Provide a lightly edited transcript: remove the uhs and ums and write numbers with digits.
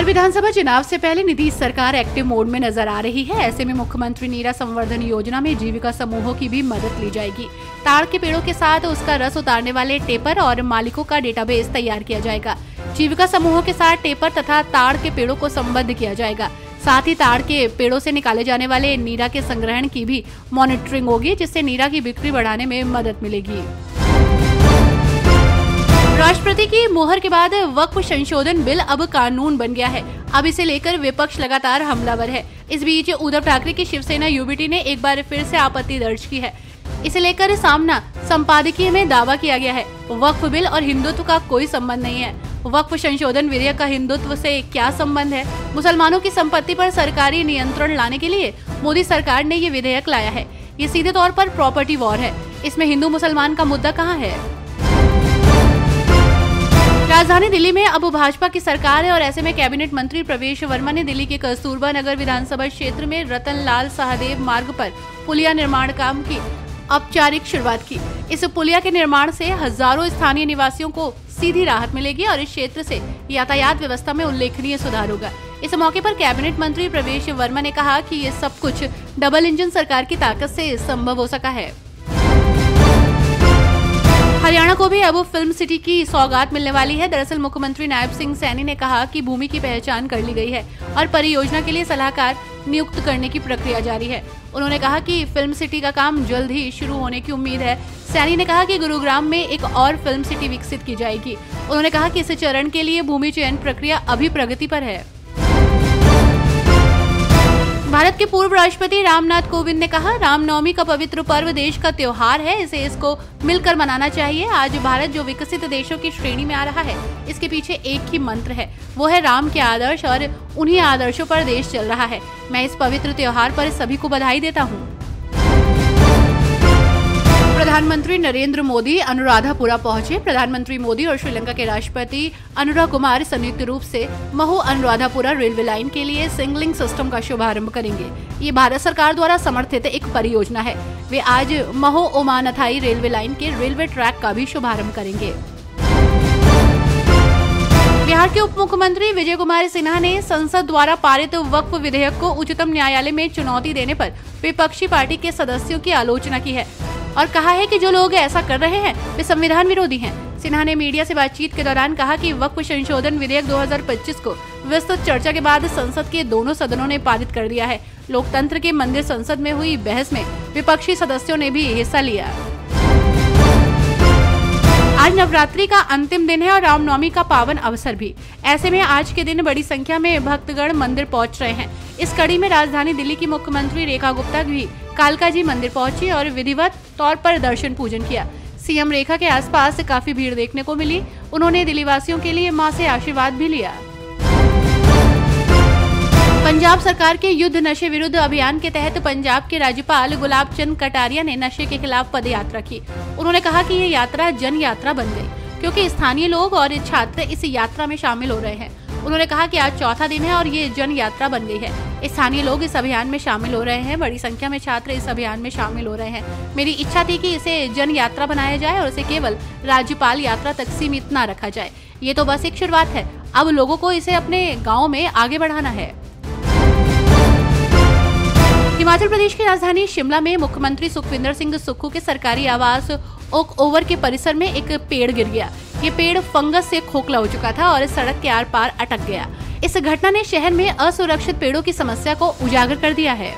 बिहार विधानसभा चुनाव से पहले नीतीश सरकार एक्टिव मोड में नजर आ रही है। ऐसे में मुख्यमंत्री नीरा संवर्धन योजना में जीविका समूहों की भी मदद ली जाएगी। ताड़ के पेड़ों के साथ उसका रस उतारने वाले टेपर और मालिकों का डेटाबेस तैयार किया जाएगा। जीविका समूहों के साथ टेपर तथा ताड़ के पेड़ों को संबद्ध किया जाएगा। साथ ही ताड़ के पेड़ों से निकाले जाने वाले नीरा के संग्रहण की भी मॉनिटरिंग होगी, जिससे नीरा की बिक्री बढ़ाने में मदद मिलेगी। राष्ट्रपति की मुहर के बाद वक्फ संशोधन बिल अब कानून बन गया है। अब इसे लेकर विपक्ष लगातार हमलावर है। इस बीच उद्धव ठाकरे की शिवसेना यूबीटी ने एक बार फिर से आपत्ति दर्ज की है। इसे लेकर सामना संपादकीय में दावा किया गया है, वक्फ बिल और हिंदुत्व का कोई संबंध नहीं है। वक्फ संशोधन विधेयक का हिंदुत्व से क्या संबंध है? मुसलमानों की संपत्ति पर सरकारी नियंत्रण लाने के लिए मोदी सरकार ने ये विधेयक लाया है। ये सीधे तौर पर प्रॉपर्टी वॉर है। इसमें हिंदू मुसलमान का मुद्दा कहाँ है? राजधानी दिल्ली में अब भाजपा की सरकार है और ऐसे में कैबिनेट मंत्री प्रवेश वर्मा ने दिल्ली के कस्तूरबा नगर विधानसभा क्षेत्र में रतनलाल सहदेव मार्ग पर पुलिया निर्माण काम की औपचारिक शुरुआत की। इस पुलिया के निर्माण से हजारों स्थानीय निवासियों को सीधी राहत मिलेगी और इस क्षेत्र से यातायात व्यवस्था में उल्लेखनीय सुधार होगा। इस मौके पर कैबिनेट मंत्री प्रवेश वर्मा ने कहा कि ये सब कुछ डबल इंजन सरकार की ताकत से संभव हो सका है। हरियाणा को भी अब फिल्म सिटी की सौगात मिलने वाली है। दरअसल मुख्यमंत्री नायब सिंह सैनी ने कहा कि भूमि की पहचान कर ली गई है और परियोजना के लिए सलाहकार नियुक्त करने की प्रक्रिया जारी है। उन्होंने कहा कि फिल्म सिटी का काम जल्द ही शुरू होने की उम्मीद है। सैनी ने कहा कि गुरुग्राम में एक और फिल्म सिटी विकसित की जाएगी। उन्होंने कहा कि इस चरण के लिए भूमि चयन प्रक्रिया अभी प्रगति पर है। भारत के पूर्व राष्ट्रपति रामनाथ कोविंद ने कहा, रामनवमी का पवित्र पर्व देश का त्योहार है, इसको मिलकर मनाना चाहिए। आज भारत जो विकसित देशों की श्रेणी में आ रहा है, इसके पीछे एक ही मंत्र है, वो है राम के आदर्श और उन्हीं आदर्शों पर देश चल रहा है। मैं इस पवित्र त्योहार पर सभी को बधाई देता हूँ। प्रधानमंत्री नरेंद्र मोदी अनुराधापुरा पहुंचे। प्रधानमंत्री मोदी और श्रीलंका के राष्ट्रपति अनुरा कुमार संयुक्त रूप से महू अनुराधापुरा रेलवे लाइन के लिए सिग्नलिंग सिस्टम का शुभारंभ करेंगे। ये भारत सरकार द्वारा समर्थित एक परियोजना है। वे आज महू ओमानथाई रेलवे लाइन के रेलवे ट्रैक का भी शुभारंभ करेंगे। बिहार के उप मुख्यमंत्री विजय कुमार सिन्हा ने संसद द्वारा पारित वक्फ विधेयक को उच्चतम न्यायालय में चुनौती देने पर विपक्षी पार्टी के सदस्यों की आलोचना की है और कहा है कि जो लोग ऐसा कर रहे हैं वे संविधान विरोधी हैं। सिन्हा ने मीडिया से बातचीत के दौरान कहा कि वक्फ संशोधन विधेयक 2025 को विस्तृत चर्चा के बाद संसद के दोनों सदनों ने पारित कर दिया है। लोकतंत्र के मंदिर संसद में हुई बहस में विपक्षी सदस्यों ने भी हिस्सा लिया। आज नवरात्रि का अंतिम दिन है और रामनवमी का पावन अवसर भी। ऐसे में आज के दिन बड़ी संख्या में भक्तगण मंदिर पहुंच रहे हैं। इस कड़ी में राजधानी दिल्ली की मुख्यमंत्री रेखा गुप्ता भी कालका जी मंदिर पहुंची और विधिवत तौर पर दर्शन पूजन किया। सीएम रेखा के आसपास काफी भीड़ देखने को मिली। उन्होंने दिल्ली वासियों के लिए मां से आशीर्वाद भी लिया। पंजाब सरकार के युद्ध नशे विरुद्ध अभियान के तहत पंजाब के राज्यपाल गुलाब चंद कटारिया ने नशे के खिलाफ पदयात्रा की। उन्होंने कहा कि ये यात्रा जन यात्रा बन गई क्योंकि स्थानीय लोग और छात्र इस यात्रा में शामिल हो रहे हैं। उन्होंने कहा कि आज चौथा दिन है और ये जन यात्रा बन गई है। स्थानीय लोग इस अभियान में शामिल हो रहे हैं। बड़ी संख्या में छात्र इस अभियान में शामिल हो रहे हैं। मेरी इच्छा थी कि इसे जन यात्रा बनाया जाए और इसे केवल राज्यपाल यात्रा तक सीमित न रखा जाए। ये तो बस एक शुरुआत है। अब लोगों को इसे अपने गाँव में आगे बढ़ाना है। हिमाचल प्रदेश की राजधानी शिमला में मुख्यमंत्री सुखविंदर सिंह सुक्खू के सरकारी आवास ओक ओवर के परिसर में एक पेड़ गिर गया। ये पेड़ फंगस से खोखला हो चुका था और सड़क के आर पार अटक गया। इस घटना ने शहर में असुरक्षित पेड़ों की समस्या को उजागर कर दिया है।